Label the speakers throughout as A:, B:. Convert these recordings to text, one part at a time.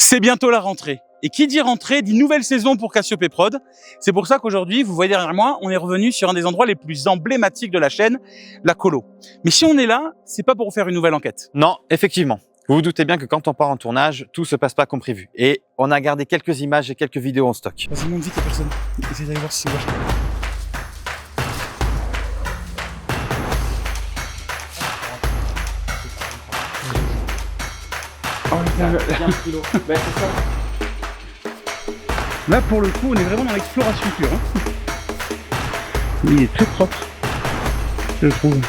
A: C'est bientôt la rentrée. Et qui dit rentrée dit nouvelle saison pour Cassiopée Prod. C'est pour ça qu'aujourd'hui, vous voyez derrière moi, on est revenu sur un des endroits les plus emblématiques de la chaîne, la colo. Mais si on est là, c'est pas pour faire une nouvelle enquête.
B: Non, effectivement. Vous vous doutez bien que quand on part en tournage, tout se passe pas comme prévu. Et on a gardé quelques images et quelques vidéos en stock.
A: Vas-y, monte vite, y'a personne. Essayez d'aller voir si c'est ouvert. Là, pour le coup, on est vraiment dans l'exploration pure. Il est très propre, je trouve.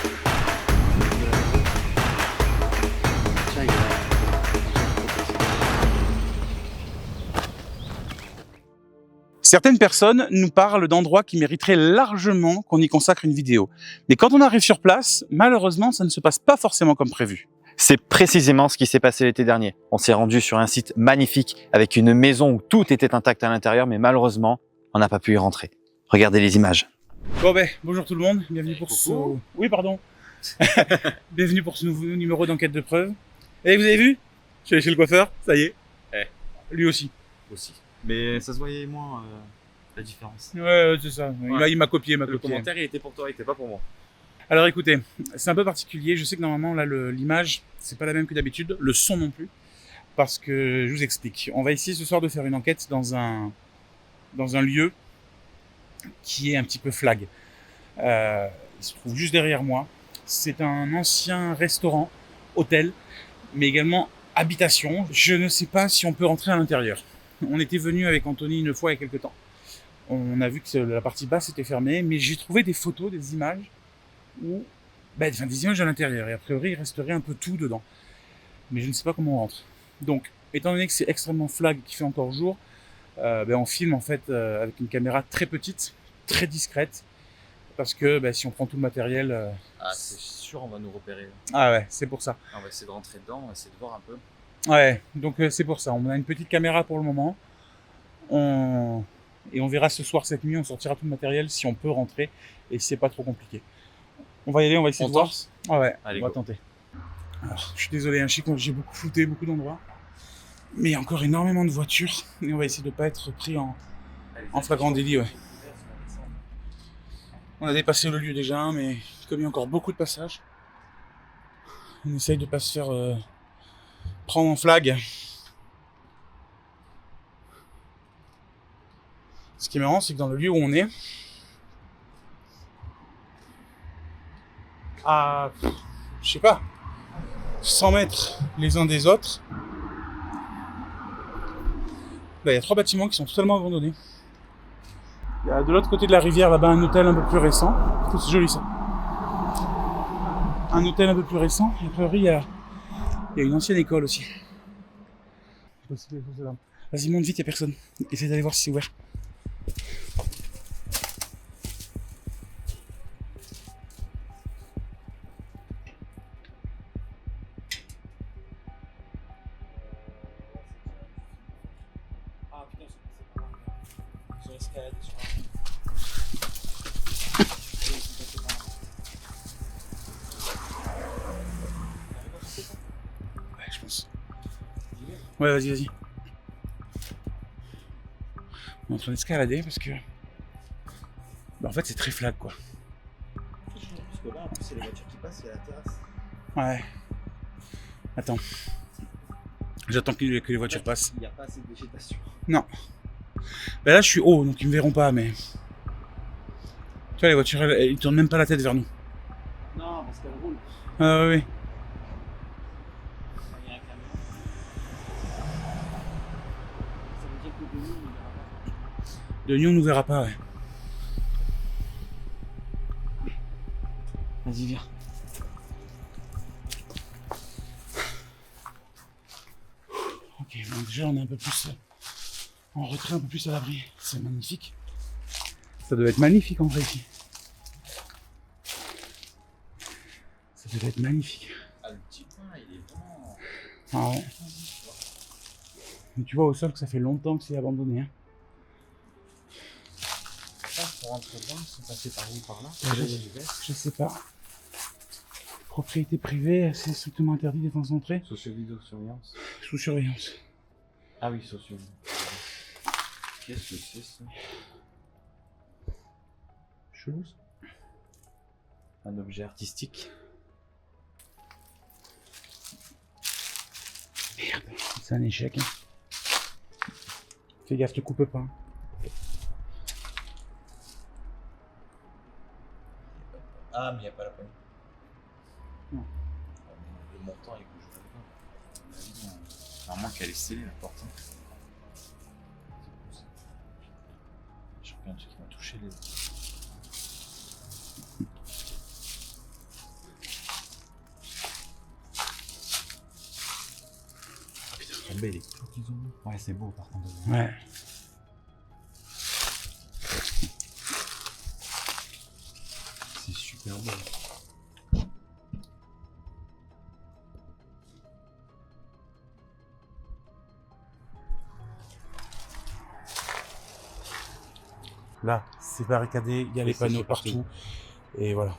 A: Certaines personnes nous parlent d'endroits qui mériteraient largement qu'on y consacre une vidéo. Mais quand on arrive sur place, malheureusement, ça ne se passe pas forcément comme prévu.
B: C'est précisément ce qui s'est passé l'été dernier. On s'est rendu sur un site magnifique avec une maison où tout était intact à l'intérieur, mais malheureusement, on n'a pas pu y rentrer. Regardez les images.
A: Bon ben, bonjour tout le monde, bienvenue pour ce... Oui, pardon. Bienvenue pour ce nouveau numéro d'enquête de preuve. Et vous avez vu? Je suis allé chez le coiffeur, ça y est. Lui aussi.
B: Mais ça se voyait moins la différence.
A: Ouais, c'est ça. Il m'a copié,
B: Le commentaire, il était pour toi, il était pas pour moi.
A: Alors écoutez, c'est un peu particulier. Je sais que normalement, là, l'image, c'est pas la même que d'habitude. Le son non plus. Parce que, je vous explique. On va essayer ce soir de faire une enquête dans un lieu qui est un petit peu flag. Il se trouve juste derrière moi. C'est un ancien restaurant, hôtel, mais également habitation. Je ne sais pas si on peut rentrer à l'intérieur. On était venu avec Anthony une fois il y a quelques temps. On a vu que la partie basse était fermée, mais j'ai trouvé des photos, des images où, des images à l'intérieur. Et a priori, il resterait un peu tout dedans. Mais je ne sais pas comment on rentre. Donc, étant donné que c'est extrêmement flag, qu'il fait encore jour, on filme en fait avec une caméra très petite, très discrète, parce que si on prend tout le matériel...
B: c'est sûr, on va nous repérer.
A: Ah ouais, c'est pour ça.
B: On va essayer de rentrer dedans, on va essayer de voir un peu.
A: Ouais, donc c'est pour ça. On a une petite caméra pour le moment. Et on verra ce soir, cette nuit, on sortira tout le matériel si on peut rentrer et si c'est pas trop compliqué. On va y aller, on va essayer de voir. Ah ouais, allez, on va tenter. Alors, je suis désolé, je sais que j'ai beaucoup flouté beaucoup d'endroits. Mais il y a encore énormément de voitures et on va essayer de pas être pris en flagrant délit, ouais. On a dépassé le lieu déjà, mais comme il y a encore beaucoup de passages, on essaye de pas se faire prendre en flag. Ce qui est marrant, c'est que dans le lieu où on est, à, je sais pas, 100 mètres les uns des autres, il y a 3 bâtiments qui sont totalement abandonnés. Il y a de l'autre côté de la rivière, là-bas, un hôtel un peu plus récent. C'est joli ça. Un hôtel un peu plus récent. Et a priori, il y a une ancienne école aussi. Vas-y, monte vite, il n'y a personne. Essaye d'aller voir si c'est ouvert. Ah putain, c'est pas grave. Ils ont escaladé sur la... Ouais, je pense. Ouais, vas-y. On est en train d'escalader parce que... en fait, c'est très flag, quoi.
B: Parce que là, en plus, il y a les voitures qui passent, il y a la terrasse.
A: Ouais. Attends. J'attends que les voitures passent.
B: Il n'y a pas assez de végétation.
A: Non. Là, je suis haut, donc ils me verront pas, mais... Tu vois, les voitures, ils tournent même pas la tête vers nous.
B: Non, parce qu'elles roulent.
A: Ah oui.
B: Il y a un camion. Ça veut dire que de nous, on ne verra pas.
A: De nuit, on nous verra pas, ouais. Vas-y, viens. Ok, donc déjà, on est un peu plus... en retrait, un peu plus à l'abri. C'est magnifique. Ça doit être magnifique, en vrai, ici. Ça devait être magnifique.
B: Ah, le petit coin, il est vraiment...
A: Ah ouais. Mais tu vois au sol que ça fait longtemps que c'est abandonné. Hein.
B: Pour rentrer dedans, ils sont passés par où, par là?
A: Je sais pas. Propriété privée, c'est strictement interdit d'être concentré.
B: Sous vidéosurveillance.
A: Sous surveillance.
B: Ah oui, sociaux. Qu'est-ce que c'est ça? Chelou ça. Un objet artistique.
A: Merde, c'est un échec. Hein. Fais gaffe, te coupe pas.
B: Ah, mais il n'y a pas la poignée.
A: Non.
B: Le montant, il bouge pas. Normalement qu'elle est scellée la porte. Hein. Je regarde un truc qui m'a touché les. Les clous qu'ils ont mis. Ouais, c'est beau par contre.
A: Ouais.
B: C'est super beau.
A: Là, c'est barricadé, il y a les panneaux partout. Et voilà.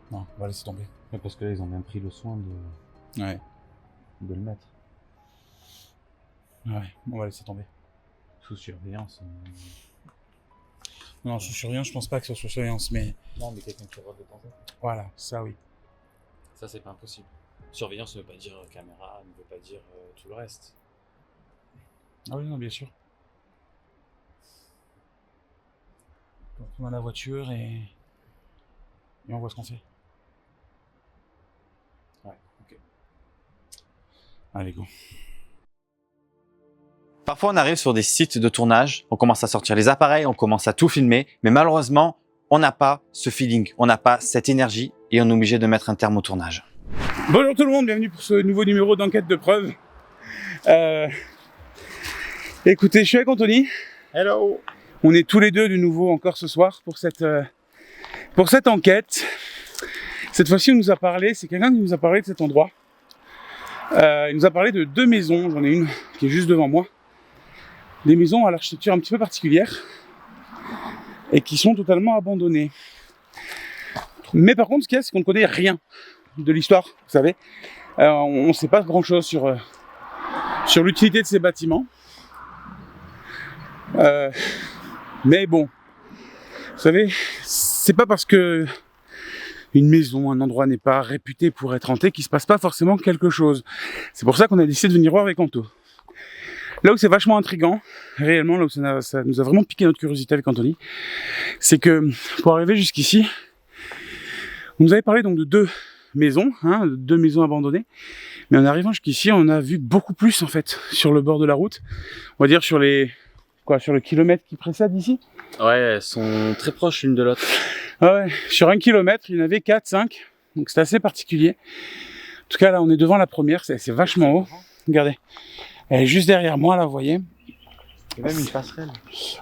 A: Non, on va laisser tomber.
B: Ouais, parce que là, ils ont bien pris le soin
A: Ouais.
B: de le mettre.
A: Ouais, on va laisser tomber.
B: Sous surveillance.
A: Non, sous surveillance, je pense pas que ce soit sous surveillance, mais
B: Non, mais quelqu'un qui regarde de temps.
A: voilà, ça oui.
B: Ça, c'est pas impossible. Surveillance ne veut pas dire caméra, ne veut pas dire tout le reste.
A: Ah oui, non, bien sûr. On prend la voiture et on voit ce qu'on fait.
B: Ouais, ok.
A: Allez, go.
B: Parfois, on arrive sur des sites de tournage, on commence à sortir les appareils, on commence à tout filmer, mais malheureusement, on n'a pas ce feeling, on n'a pas cette énergie et on est obligé de mettre un terme au tournage.
A: Bonjour tout le monde, bienvenue pour ce nouveau numéro d'enquête de preuve. Écoutez, je suis avec Anthony.
B: Hello.
A: On est tous les deux de nouveau encore ce soir pour cette enquête. Cette fois-ci, on nous a parlé, c'est quelqu'un qui nous a parlé de cet endroit. Il nous a parlé de 2 maisons, j'en ai une qui est juste devant moi. Des maisons à l'architecture un petit peu particulière et qui sont totalement abandonnées. Mais par contre, ce qu'il y a, c'est qu'on ne connaît rien de l'histoire, vous savez. On ne sait pas grand-chose sur l'utilité de ces bâtiments. Mais bon, vous savez, c'est pas parce que une maison, un endroit n'est pas réputé pour être hanté qu'il se passe pas forcément quelque chose. C'est pour ça qu'on a décidé de venir voir avec Anto. Là où c'est vachement intriguant, réellement, là où ça nous a vraiment piqué notre curiosité avec Anthony, c'est que pour arriver jusqu'ici, on nous avait parlé donc de 2 maisons, 2 maisons abandonnées, mais en arrivant jusqu'ici, on a vu beaucoup plus en fait sur le bord de la route, on va dire sur le kilomètre qui précède ici.
B: Ouais, elles sont très proches l'une de l'autre.
A: Ah ouais, sur 1 kilomètre, il y en avait 4, 5, donc c'est assez particulier. En tout cas, là, on est devant la première, c'est vachement haut. Regardez, elle est juste derrière moi, là, vous voyez.
B: Il y a même une passerelle.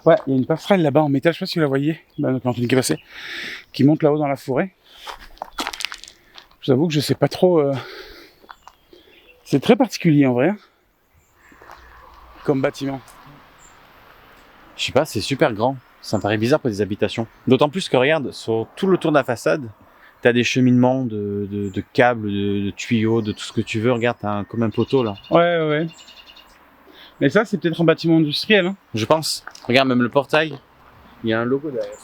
A: Ouais, il y a une passerelle là-bas en métal, je sais pas si vous la voyez, quand Anthony est passé, qui monte là-haut dans la forêt. Je vous avoue que je sais pas trop. C'est très particulier en vrai, comme bâtiment.
B: Je sais pas, c'est super grand. Ça me paraît bizarre pour des habitations. D'autant plus que regarde, sur tout le tour de la façade, t'as des cheminements de câbles, de tuyaux, de tout ce que tu veux. Regarde, t'as comme un poteau là.
A: Ouais. Mais ça, c'est peut-être un bâtiment industriel. Hein.
B: Je pense. Regarde, même le portail, il y a un logo derrière.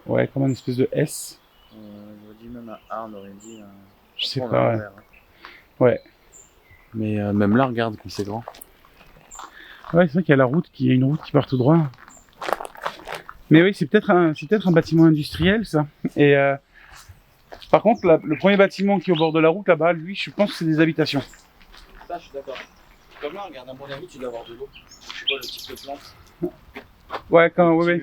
A: Ouais, comme un espèce de S.
B: On aurait dit même un A, on aurait dit un...
A: Je sais pas, ouais. Ouais.
B: Mais même là, regarde comme c'est grand.
A: Ouais, c'est vrai qu'il y a une route qui part tout droit. Mais oui, c'est peut-être un bâtiment industriel, ça. Et par contre, le premier bâtiment qui est au bord de la route, là-bas, lui, je pense que c'est des habitations.
B: Ça, je suis d'accord. Comme là, regarde, à mon avis, tu dois avoir de l'eau. Tu vois le type de plante.
A: Ouais,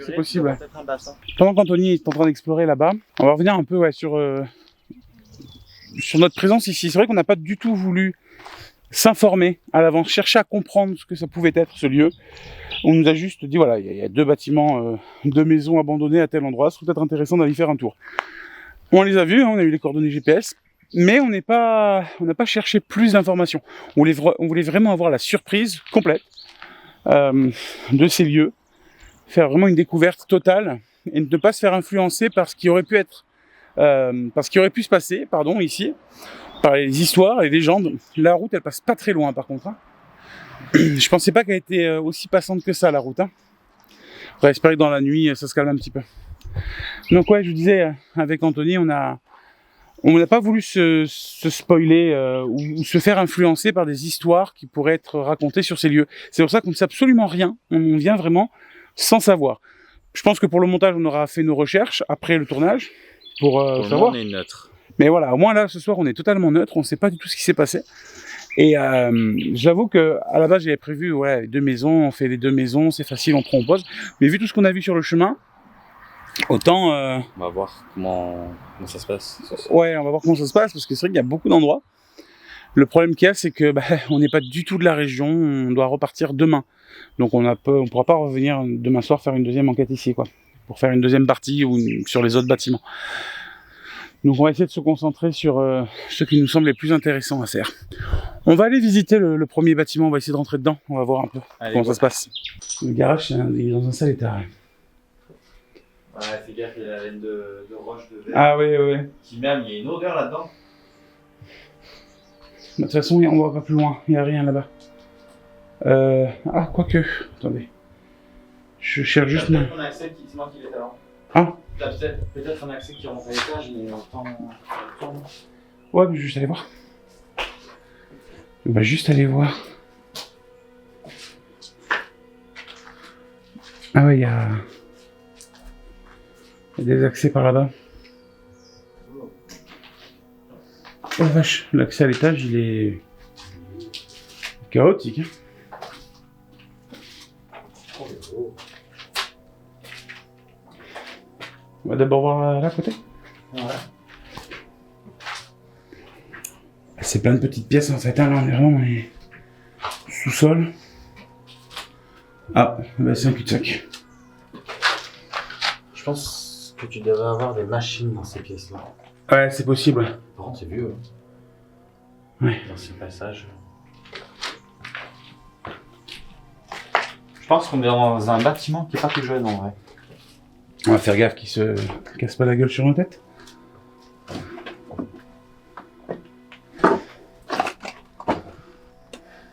A: c'est possible.
B: Peut-être un bassin.
A: Pendant qu'Anthony est en train d'explorer là-bas, on va revenir un peu sur notre présence ici. C'est vrai qu'on n'a pas du tout voulu s'informer à l'avance, chercher à comprendre ce que ça pouvait être ce lieu. On nous a juste dit voilà, il y a 2 bâtiments, 2 maisons abandonnées à tel endroit, ce serait peut-être intéressant d'aller faire un tour. On les a vus, on a eu les coordonnées GPS, mais on n'a pas cherché plus d'informations. On voulait vraiment avoir la surprise complète de ces lieux, faire vraiment une découverte totale et ne pas se faire influencer par ce qui aurait pu se passer, ici, par les histoires, les légendes. La route, elle passe pas très loin par contre. Hein. Je pensais pas qu'elle était aussi passante que ça, la route. Hein. On va espérer que dans la nuit, ça se calme un petit peu. Donc ouais, je vous disais, avec Anthony, on n'a pas voulu se spoiler ou se faire influencer par des histoires qui pourraient être racontées sur ces lieux. C'est pour ça qu'on ne sait absolument rien. On vient vraiment sans savoir. Je pense que pour le montage, on aura fait nos recherches après le tournage pour savoir.
B: On est neutre.
A: Mais voilà, au moins là, ce soir, on est totalement neutre. On ne sait pas du tout ce qui s'est passé. Et j'avoue que à la base, j'avais prévu ouais, 2 maisons. On fait les 2 maisons, c'est facile, on prend, on pose. Mais vu tout ce qu'on a vu sur le chemin, autant.
B: On va voir comment ça se passe.
A: Ouais, on va voir comment ça se passe parce que c'est vrai qu'il y a beaucoup d'endroits. Le problème qu'il y a, c'est que on n'est pas du tout de la région. On doit repartir demain, donc on pourra pas revenir demain soir faire une deuxième enquête ici, quoi, pour faire une deuxième partie ou sur les autres bâtiments. Donc on va essayer de se concentrer sur ce qui nous semble les plus intéressants à faire. On va aller visiter le premier bâtiment. On va essayer de rentrer dedans. On va voir un peu comment ça se passe. Le garage, il est dans un sale état.
B: Ouais, fais gaffe, il y a la laine de roche de verre.
A: Ah oui.
B: Qui même, il y a une odeur là-dedans.
A: De toute façon, on va pas plus loin. Il n'y a rien là-bas. Ah, quoique. Attendez. Je cherche juste.
B: Peut-être qu'on a accès, c'est moi qui l'ai avant.
A: Ah.
B: Peut-être qu'on a accès qui rentre à l'étage, mais on temps.
A: Ouais, mais je vais juste aller voir. On va juste aller voir. Ah ouais, il y a des accès par là-bas. Oh vache, l'accès à l'étage, il est chaotique. Hein. On va d'abord voir là à côté.
B: Ouais.
A: C'est plein de petites pièces en fait. Hein. Là, on est vraiment dans les sous-sols. Ah, c'est un cul-de-sac.
B: Je pense que tu devais avoir des machines dans ces pièces-là.
A: Ouais, c'est possible.
B: Par contre, c'est vieux.
A: Ouais.
B: Dans ces passages. Je pense qu'on est dans un bâtiment qui est pas tout jeune en vrai.
A: On va faire gaffe qu'il se casse pas la gueule sur nos têtes.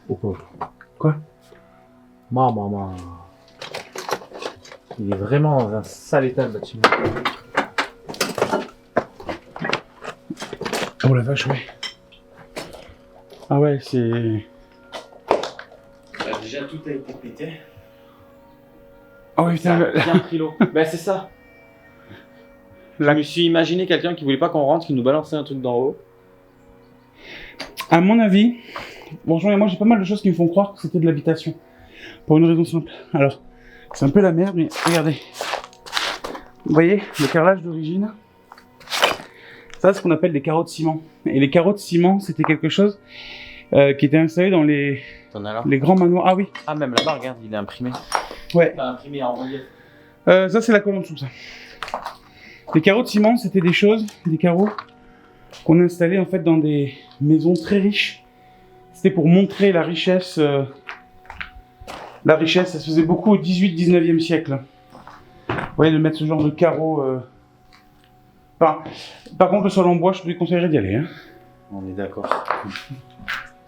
B: Oh pauvre.
A: Quoi?
B: Maman. Il est vraiment dans un sale état le bâtiment.
A: Oh la vache, ouais. Ah ouais, c'est...
B: Déjà tout a été pété.
A: Ah ouais, putain...
B: Bien pris l'eau. Ben c'est ça. Je me suis imaginé quelqu'un qui voulait pas qu'on rentre, qui nous balançait un truc d'en haut.
A: À mon avis, bonjour, moi j'ai pas mal de choses qui me font croire que c'était de l'habitation. Pour une raison simple. Alors, c'est un peu la merde, mais regardez. Vous voyez, le carrelage d'origine. Ça, c'est ce qu'on appelle des carreaux de ciment. Et les carreaux de ciment, c'était quelque chose qui était installé dans les grands manoirs. Ah oui.
B: Ah, même là-bas, regarde, il est imprimé.
A: Ouais.
B: Il est imprimé en relief.
A: Ça, c'est la colonne dessous, ça. Les carreaux de ciment, c'était des carreaux qu'on installait en fait dans des maisons très riches. C'était pour montrer la richesse. La richesse, ça se faisait beaucoup au 18-19e siècle. Vous voyez, de mettre ce genre de carreaux. Par contre, le sol en bois, je te déconseillerais d'y aller. Hein.
B: On est d'accord.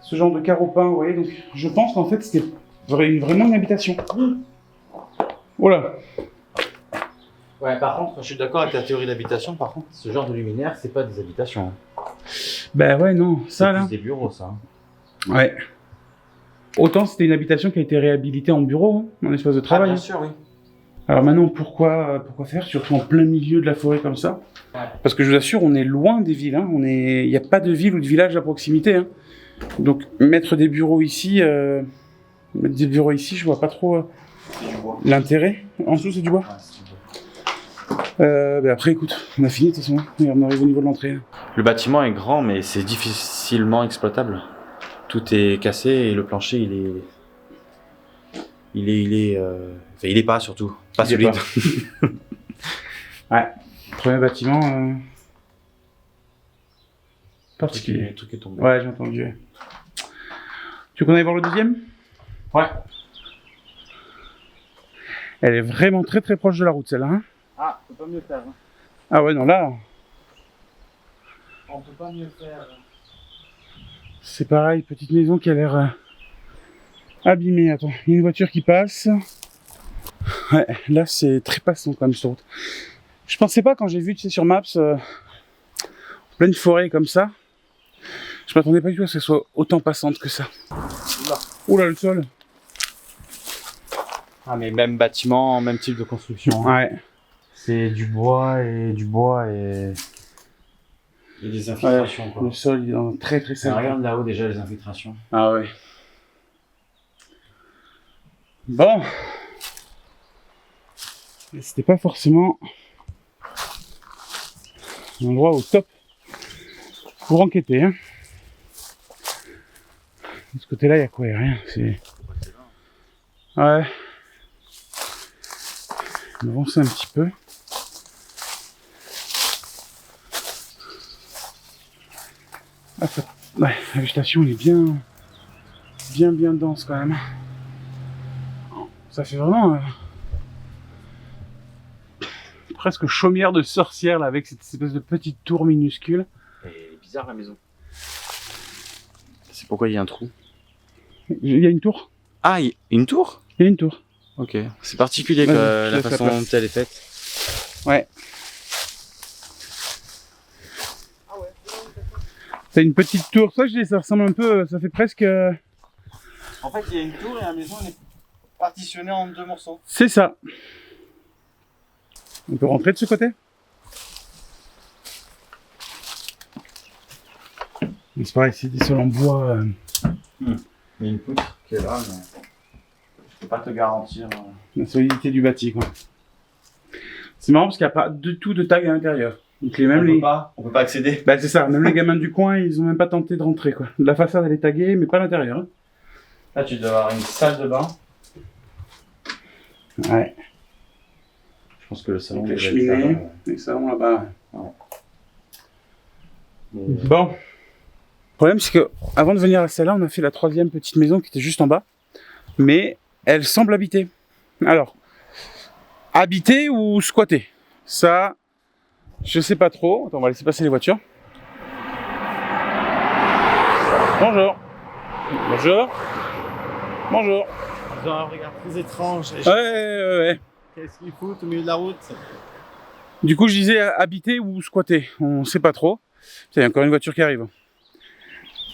A: Ce genre de carreaux peints, vous voyez, donc je pense qu'en fait, c'était vraiment une habitation. Voilà.
B: Ouais, par contre, je suis d'accord avec ta théorie d'habitation. Par contre, ce genre de luminaire, c'est pas des habitations.
A: Ben ouais, non, ça là.
B: C'est des bureaux, ça.
A: Ouais. Autant c'était une habitation qui a été réhabilitée en bureau, hein, en espace de travail.
B: Ah, bien sûr, oui.
A: Alors maintenant, pourquoi faire, surtout en plein milieu de la forêt comme ça? Ouais. Parce que je vous assure, on est loin des villes. Hein. Il n'y a pas de ville ou de village à proximité. Hein. Donc mettre des bureaux ici, je vois pas trop l'intérêt. En dessous, c'est du bois. Ouais, après, écoute, on a fini de toute façon. On arrive au niveau de l'entrée.
B: Le bâtiment est grand, mais c'est difficilement exploitable. Tout est cassé et le plancher, il est pas surtout. Pas solide.
A: Ouais. Premier bâtiment. Particulier.
B: Le truc est tombé.
A: Ouais, j'ai entendu. Tu veux qu'on aille voir le deuxième?
B: Ouais.
A: Elle est vraiment très très proche de la route, celle-là. Hein.
B: Ah, on peut pas mieux faire. Hein.
A: Ah ouais, non, là.
B: On peut pas mieux faire.
A: C'est pareil, petite maison qui a l'air abîmée. Attends, il y a une voiture qui passe. Ouais, là c'est très passant quand même sur route. Je pensais pas quand j'ai vu, tu sais, sur Maps, pleine forêt comme ça. Je m'attendais pas du tout à ce que ce soit autant passante que ça. Oula, le sol.
B: Ah, mais même bâtiment, même type de construction.
A: Ouais.
B: C'est du bois et des infiltrations, quoi.
A: Le sol il est en très très sale.
B: Regarde là-haut déjà les infiltrations.
A: Ah ouais. Bon. C'était pas forcément un endroit au top pour enquêter. Hein. De ce côté-là, il y a quoi? Il y a rien. C'est... Ouais. On va avancer un petit peu. Ah, ça... Ouais, la végétation elle est bien dense quand même. Ça fait vraiment presque chaumière de sorcière là, avec cette espèce de petite tour minuscule.
B: Et bizarre la maison. C'est pourquoi il y a un trou.
A: Il y a une tour?
B: Ah, une tour?
A: Il y a une tour.
B: Ok. C'est particulier la façon dont elle est faite.
A: Ouais. C'est une petite tour. Ça, je dis, ça ressemble un peu. Ça fait presque.
B: En fait, il y a une tour et la maison elle est partitionnée en 2 morceaux.
A: C'est ça. On peut rentrer de ce côté? C'est pareil, c'est des sols en bois.
B: Il y a une poutre qui est là, mais je peux pas te garantir.
A: La solidité du bâti, quoi. C'est marrant parce qu'il n'y a pas du tout de tag à l'intérieur. Donc
B: On peut pas accéder.
A: Bah c'est ça, même les gamins du coin, ils ont même pas tenté de rentrer, quoi. La façade elle est taguée, mais pas l'intérieur. Hein.
B: Là tu dois avoir une salle de bain.
A: Ouais.
B: Je pense que le salon
A: Donc, la
B: devrait
A: cheminée,
B: être là.
A: les salons là-bas.
B: Ouais.
A: Bon. Le problème c'est que avant de venir à celle-là, on a fait la 3e petite maison qui était juste en bas. Mais elle semble habitée. Alors, habitée ou squattée? Ça, je sais pas trop. Attends, on va laisser passer les voitures. Bonjour. Bonjour. Bonjour.
B: Ils ont un regard très étrange.
A: Ouais.
B: Qu'est-ce qu'ils foutent au milieu de la route?
A: Du coup, je disais habiter ou squatter. On sait pas trop. Il y a encore une voiture qui arrive.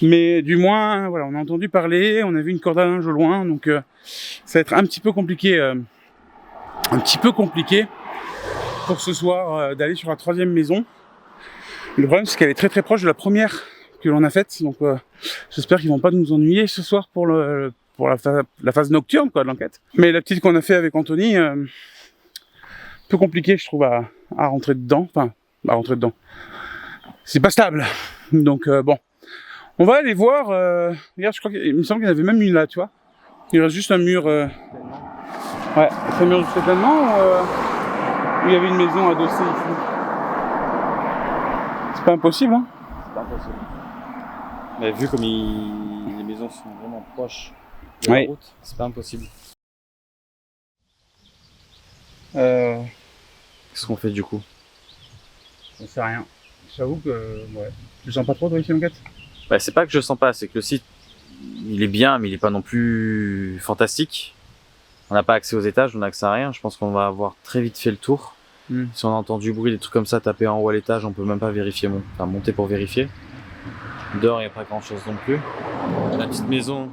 A: Mais du moins, voilà, on a entendu parler, on a vu une corde à linge au loin, donc ça va être un petit peu compliqué pour ce soir d'aller sur la 3e maison. Le problème, c'est qu'elle est très très proche de la première que l'on a faite, donc j'espère qu'ils vont pas nous ennuyer ce soir pour la phase nocturne quoi de l'enquête. Mais la petite qu'on a fait avec Anthony, peu compliqué je trouve à rentrer dedans, enfin à rentrer dedans. C'est pas stable, donc bon. On va aller voir, regarde, je crois qu'il me semble qu'il y en avait même une là, tu vois. Il reste juste un mur, ouais, c'est un mur de soutènement où il y avait une maison adossée ici. C'est pas impossible, hein.
B: C'est pas impossible. Mais vu comme les maisons sont vraiment proches de la route, c'est pas impossible. Qu'est-ce qu'on fait du coup?
A: On sait rien. J'avoue que, ouais. Je sens pas trop toi ici, l'enquête.
B: Bah, c'est pas que je sens pas, c'est que le site, il est bien, mais il est pas non plus fantastique. On n'a pas accès aux étages, on n'a accès à rien. Je pense qu'on va avoir très vite fait le tour. Si on a entendu du bruit, des trucs comme ça, taper en haut à l'étage, on peut même pas vérifier, monter pour vérifier. Dehors, il n'y a pas grand chose non plus. La petite maison,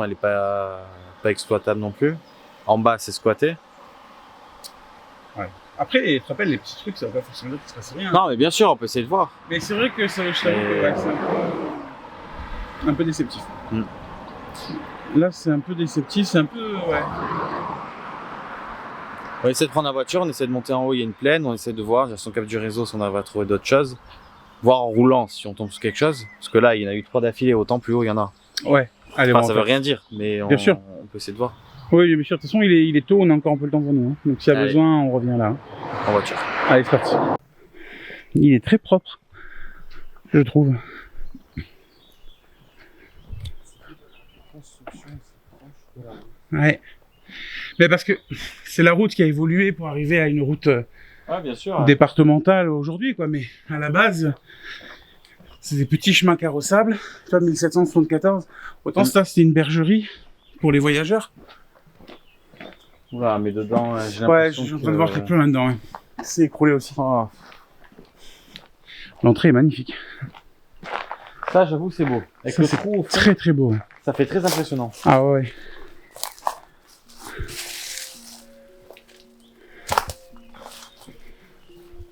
B: elle est pas exploitable non plus. En bas, c'est squatté.
A: Ouais. Après, tu te rappelles, les petits trucs, ça va pas forcément dire qu'il se passe rien.
B: Non, mais bien sûr, on peut essayer de voir.
A: Mais c'est vrai que ça, je t'avoue que ouais, c'est un peu déceptif. Là, c'est un peu déceptif, c'est un peu, ouais.
B: On essaie de prendre la voiture, on essaie de monter en haut, il y a une plaine, on essaie de voir, si on capte du réseau, si on arrive à trouver d'autres choses. Voir en roulant si on tombe sur quelque chose. Parce que là, il y en a eu 3 d'affilée, autant plus haut, il y en a.
A: Ouais, allez,
B: enfin, ça veut rien dire, mais
A: bien sûr.
B: On peut essayer de voir.
A: Oui, bien sûr. De toute façon, il est tôt, on a encore un peu le temps pour nous. Hein. Donc, s'il y a besoin, on revient là. Hein.
B: En voiture.
A: Allez, c'est parti. Il est très propre, je trouve. Ouais. Mais parce que c'est la route qui a évolué pour arriver à une route
B: bien sûr,
A: départementale aujourd'hui, quoi. Mais à la base, C'est des petits chemins carrossables. Tu vois, 1774. Autant ça, c'était une bergerie pour les voyageurs.
B: Oula, mais dedans, j'ai
A: Ouais,
B: l'impression
A: je suis en train de voir qu'il y a plus là-dedans. Ouais. C'est écroulé aussi.
B: Oh.
A: L'entrée est magnifique.
B: Ça, j'avoue, c'est beau. Avec
A: Ça,
B: le
A: c'est
B: trou au fond,
A: très très beau.
B: ça fait très impressionnant.
A: Ah ouais.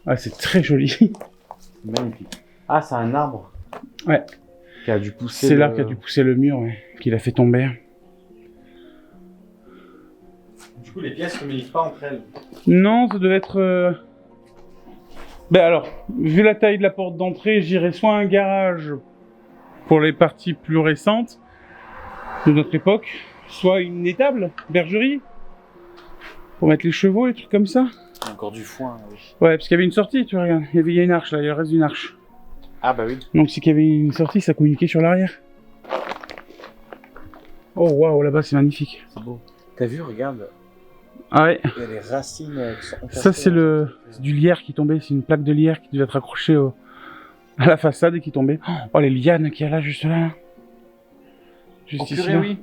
A: Ah, c'est très joli.
B: Magnifique. Ah, c'est un arbre.
A: Ouais.
B: Qui a dû pousser.
A: C'est l'arbre qui a dû pousser le mur, ouais, qui l'a fait tomber.
B: Du coup, les pièces ne communiquent pas entre elles.
A: Non, ça devait être... Ben alors, vu la taille de la porte d'entrée, j'irais soit un garage pour les parties plus récentes de notre époque, soit une étable, bergerie, pour mettre les chevaux, les trucs comme ça.
B: Encore du foin, oui.
A: Ouais, parce qu'il y avait une sortie, tu vois, regarde, il y a une arche là, il y a le reste d'une arche.
B: Ah bah oui.
A: Donc c'est qu'il y avait une sortie, ça communiquait sur l'arrière. Oh waouh, là-bas c'est magnifique.
B: C'est beau. T'as vu, regarde,
A: Ah ouais,
B: il y a les racines qui sont encastrées.
A: ça c'est c'est du lierre qui tombait, c'est une plaque de lierre qui devait être accrochée à la façade et qui tombait. Oh les lianes qu'il y a là, juste là. Juste
B: Oh,
A: ici.
B: purée,
A: Là.
B: oui.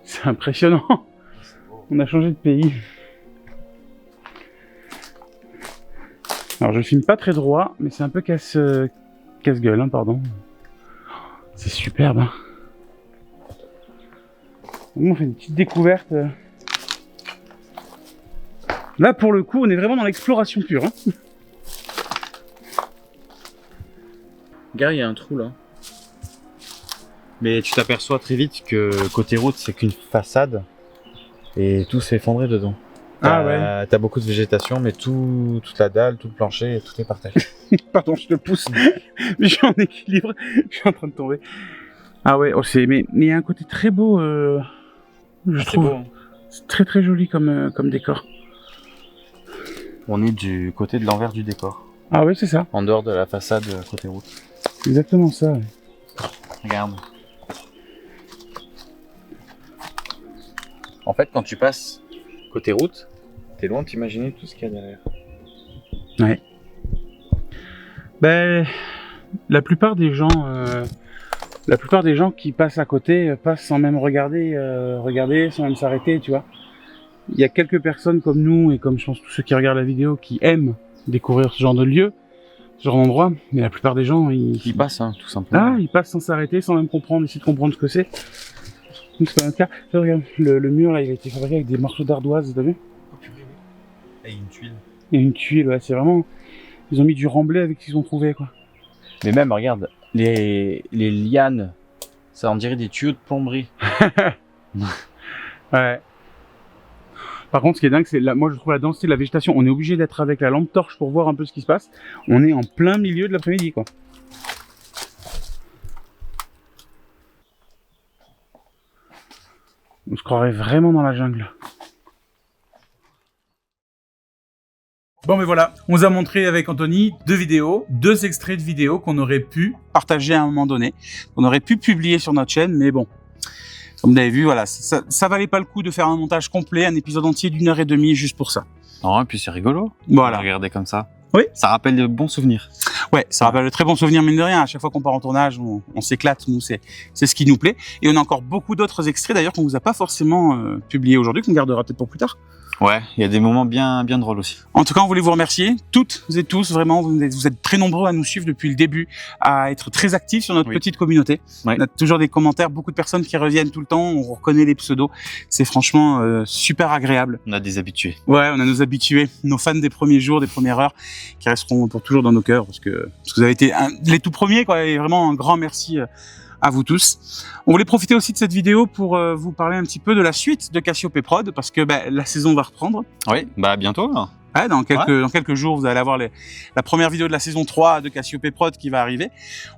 A: C'est impressionnant. On a changé de pays. Alors je filme pas très droit, mais c'est un peu casse-gueule, hein, pardon. C'est superbe. Hein. On fait une petite découverte. Là pour le coup, on est vraiment dans l'exploration pure. Hein.
B: Regarde, il y a un trou là. Mais tu t'aperçois très vite que côté route, c'est qu'une façade. Et tout s'est effondré dedans.
A: Ah ouais.
B: T'as beaucoup de végétation, mais toute la dalle, tout le plancher, tout est partagé.
A: Pardon, je te pousse. Mais je suis en équilibre. Je suis en train de tomber. Ah ouais, oh, mais il y a un côté très beau, je trouve.
B: Beau, hein.
A: C'est très très joli comme décor.
B: On est du côté de l'envers du décor.
A: Ah ouais, c'est ça.
B: En dehors de la façade côté route.
A: C'est exactement ça. Ouais.
B: Regarde. En fait, quand tu passes côté route, t'es loin de t'imaginer tout ce qu'il y a derrière.
A: Ouais. Ben, la plupart des gens qui passent à côté passent sans même regarder, sans même s'arrêter, tu vois. Il y a quelques personnes comme nous et comme je pense tous ceux qui regardent la vidéo qui aiment découvrir ce genre de lieu, ce genre d'endroit, mais la plupart des gens
B: Ils passent, hein, tout simplement.
A: Ah, ils passent sans s'arrêter, sans même comprendre, essayer de comprendre ce que c'est. Donc c'est pas notre cas. Là, regarde, le mur là, il a été fabriqué avec des morceaux d'ardoise, t'as vu?
B: Oh purée, oui. Et une tuile.
A: Il y a une tuile, ouais, c'est vraiment... Ils ont mis du remblai avec ce qu'ils ont trouvé, quoi.
B: Mais même, regarde, les lianes, ça en dirait des tuyaux de plomberie.
A: Ouais. Par contre, ce qui est dingue, c'est moi je trouve la densité de la végétation. On est obligé d'être avec la lampe torche pour voir un peu ce qui se passe. On est en plein milieu de l'après-midi, quoi. On se croirait vraiment dans la jungle. Bon mais voilà, on vous a montré avec Anthony deux extraits de vidéos qu'on aurait pu partager à un moment donné, qu'on aurait pu publier sur notre chaîne, mais bon, comme vous l'avez vu, voilà, ça valait pas le coup de faire un montage complet, un épisode entier d'1h30 juste pour ça.
B: Non, et puis c'est rigolo.
A: Voilà.
B: Regardez comme ça.
A: Oui.
B: Ça rappelle de bons souvenirs.
A: Ouais, ça rappelle de très bons souvenirs, mine de rien. À chaque fois qu'on part en tournage, on s'éclate, nous, c'est ce qui nous plaît. Et on a encore beaucoup d'autres extraits, d'ailleurs, qu'on vous a pas forcément publiés aujourd'hui, qu'on gardera peut-être pour plus tard.
B: Ouais, il y a des moments bien drôles aussi.
A: En tout cas, on voulait vous remercier, toutes et tous, vraiment, vous êtes très nombreux à nous suivre depuis le début, à être très actifs sur notre petite communauté.
B: Oui.
A: On a toujours des commentaires, beaucoup de personnes qui reviennent tout le temps, on reconnaît les pseudos, c'est franchement super agréable.
B: On a des habitués.
A: Ouais, on a nos habitués, nos fans des premiers jours, des premières heures, qui resteront pour toujours dans nos cœurs, parce que vous avez été les tout premiers, quoi, et vraiment un grand merci à vous tous. On voulait profiter aussi de cette vidéo pour vous parler un petit peu de la suite de Cassiope Prod, parce que la saison va reprendre.
B: Oui, bah bientôt. Là.
A: Ouais, dans quelques jours, vous allez avoir la première vidéo de la saison 3 de Cassiope Prod qui va arriver.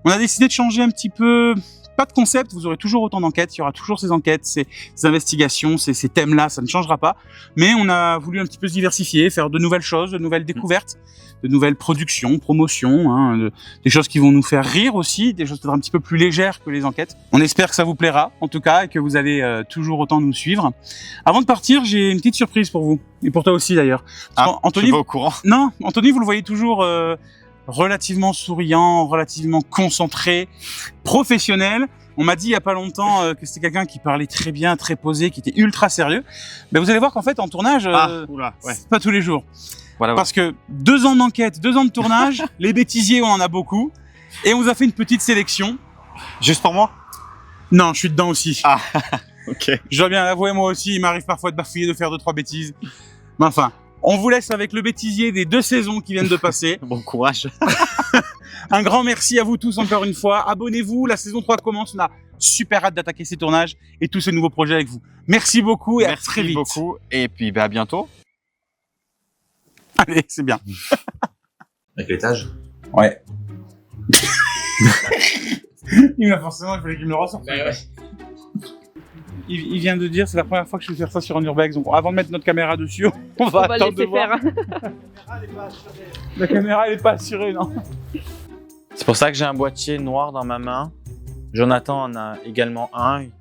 A: On a décidé de changer un petit peu, pas de concept, vous aurez toujours autant d'enquêtes, il y aura toujours ces enquêtes, ces investigations, ces thèmes-là, ça ne changera pas. Mais on a voulu un petit peu se diversifier, faire de nouvelles choses, de nouvelles découvertes, de nouvelles productions, promotions, hein, des choses qui vont nous faire rire aussi, des choses peut-être un petit peu plus légères que les enquêtes. On espère que ça vous plaira, en tout cas, et que vous allez toujours autant nous suivre. Avant de partir, j'ai une petite surprise pour vous, et pour toi aussi d'ailleurs.
B: Ah, Anthony, je suis pas au courant.
A: Non, Anthony, vous le voyez toujours relativement souriant, relativement concentré, professionnel. On m'a dit il y a pas longtemps que c'était quelqu'un qui parlait très bien, très posé, qui était ultra sérieux. Ben vous allez voir qu'en fait en tournage, c'est pas tous les jours.
B: Voilà.
A: Parce que 2 ans d'enquête, 2 ans de tournage, les bêtisiers on en a beaucoup, et on vous a fait une petite sélection.
B: Juste pour moi?
A: Non, je suis dedans aussi.
B: Ah, ok.
A: Je dois bien l'avouer, moi aussi, il m'arrive parfois de bafouiller, de faire 2-3 bêtises. Mais enfin, on vous laisse avec le bêtisier des 2 saisons qui viennent de passer.
B: Bon courage.
A: Un grand merci à vous tous encore une fois. Abonnez-vous, la saison 3 commence. On a super hâte d'attaquer ces tournages et tous ces nouveaux projets avec vous. Merci beaucoup et à très vite.
B: Merci beaucoup et puis à bientôt.
A: Allez, c'est bien.
B: Avec l'étage?
A: Ouais. Il m'a forcément, il fallait qu'il me le ressorte.
C: Ouais.
A: Il vient de dire, c'est la première fois que je vais faire ça sur un urbex. Donc avant de mettre notre caméra dessus, on va attendre de
C: laisser
A: voir.
C: faire.
A: La caméra, elle est pas assurée, non.
B: C'est pour ça que j'ai un boîtier noir dans ma main. Jonathan en a également un et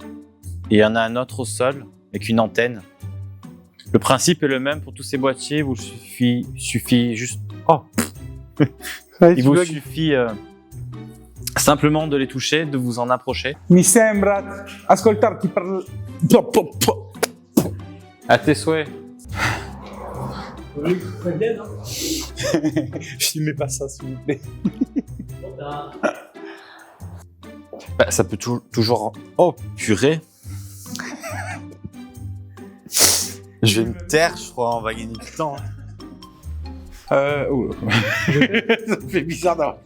B: il y en a un autre au sol avec une antenne. Le principe est le même pour tous ces boîtiers. Il vous suffit juste. Oh. Il vous suffit simplement de les toucher, de vous en approcher.
A: Mi sembra ascoltarti parlare.
B: À tes souhaits.
A: Filmez pas ça, s'il vous plaît.
B: Bah, ça peut toujours. Oh purée. Je vais me taire, je crois, on va gagner du temps.
A: Ça fait bizarre d'avoir.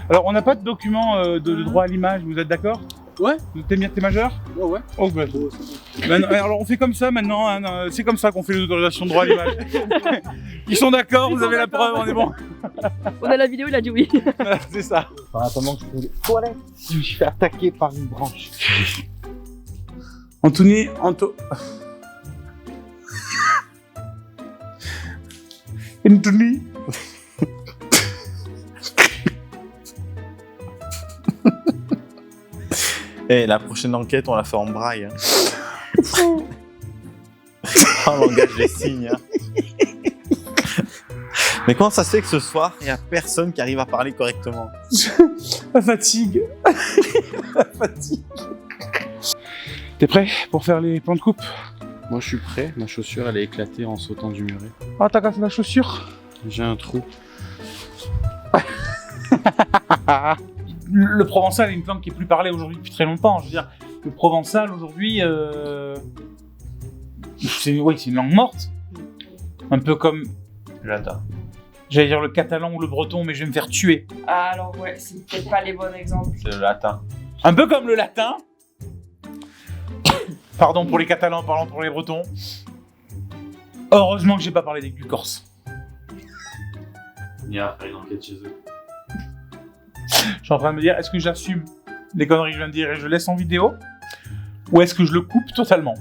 A: Alors, on n'a pas de document de droit à l'image, vous êtes d'accord?
C: Ouais.
A: T'es majeur?
C: Ouais.
A: Oh, bah. Maintenant, alors, on fait comme ça maintenant, hein, c'est comme ça qu'on fait les autorisations de droit à l'image. Ils sont d'accord, vous avez la preuve, on est bon.
C: On a la vidéo, il a dit oui.
A: Voilà, c'est ça.
D: Pendant que je fais les toilettes, je me suis fait attaquer par une branche.
A: Anthony.
B: Et la prochaine enquête, on la fait en braille. Hein. En langage des signes. Hein. Mais comment ça se fait que ce soir, il n'y a personne qui arrive à parler correctement?
A: La fatigue. La fatigue. T'es prêt pour faire les plans de coupe?
D: Moi je suis prêt, ma chaussure elle est éclatée en sautant du muret.
A: Ah, t'as cassé la chaussure?
D: J'ai un trou.
A: Le provençal est une langue qui est plus parlée aujourd'hui depuis très longtemps. Je veux dire, le provençal aujourd'hui, c'est une langue morte. Un peu comme,
B: J'adore.
A: j'allais dire le catalan ou le breton, mais je vais me faire tuer.
C: Ah, alors ouais, c'est peut-être pas les bons exemples.
B: C'est le latin.
A: Un peu comme le latin. Pardon pour les catalans, pardon pour les bretons. Heureusement que j'ai pas parlé du corse.
D: Il y a faire une enquête chez eux.
A: Je suis en train de me dire, est-ce que j'assume les conneries que je viens de dire et je laisse en vidéo? Ou est-ce que je le coupe totalement?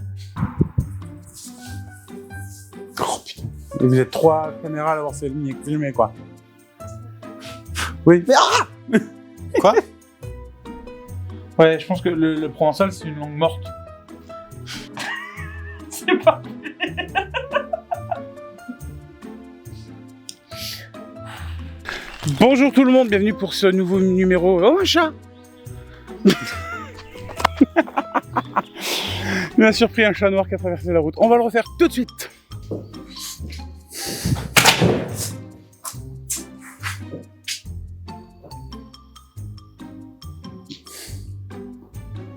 A: Oh putain. Et vous êtes 3 caméras à l'avoir filmé, quoi. Oui. Mais ah!
B: Quoi?
A: Ouais, je pense que le provençal, c'est une langue morte. C'est pas vrai. Bonjour tout le monde, bienvenue pour ce nouveau numéro. Oh, un chat! Il m'a surpris un chat noir qui a traversé la route. On va le refaire tout de suite.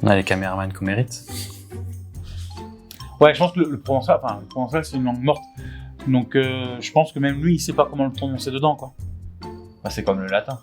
B: On a les caméramans qu'on mérite.
A: Ouais, je pense que le provençal, c'est une langue morte. Donc je pense que même lui, il sait pas comment le prononcer dedans, quoi.
B: Bah, c'est comme le latin.